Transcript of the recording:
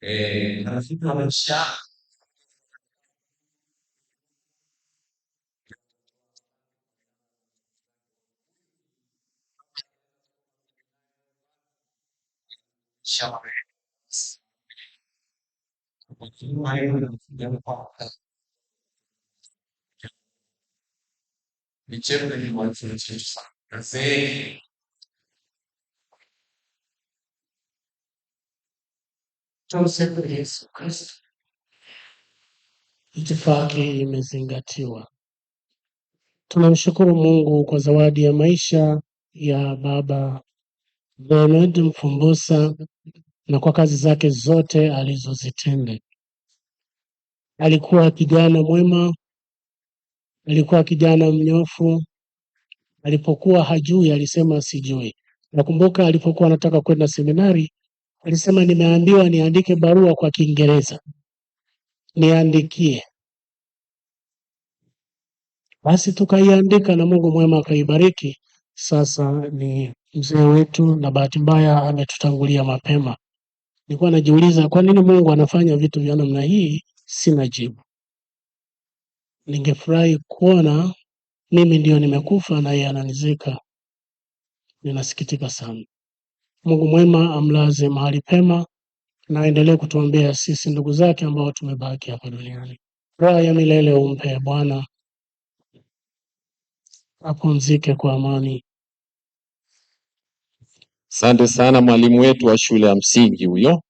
Anafika maisha shauri michezo ni mwanafunzi sana. Mzee tumsifu Yesu Kristo. Itifaki imezingatiwa. Tunamshukuru Mungu kwa zawadi ya maisha ya Baba Bernard Mfumbusa na kwa kazi zake zote alizozitenda. Alikuwa kijana mwema, alikuwa kijana mnyofu. Alipokuwa hajui alisema sijui. Nakumbuka alipokuwa anataka kwenda seminari alisema nimeambiwa niandike barua kwa Kiingereza. Niandikie. Basi tukaiandika na Mungu mwema akaibariki. Sasa ni mzee wetu na bahati mbaya ametutangulia mapema. Nilikuwa najiuliza kwa nini Mungu anafanya vitu vya namna hii, sina jibu. Ningefurahi kuona mimi ndio nimekufa na yeye ananizika. Ninasikitika sana. Mungu mwema amlaze mahali pema na aendelee kutuombea sisi ndugu zake ambao tumebaki hapa duniani. Raha ya milele umpe Bwana, apumzike kwa amani. Asante sana mwalimu wetu wa shule ya msingi huyo.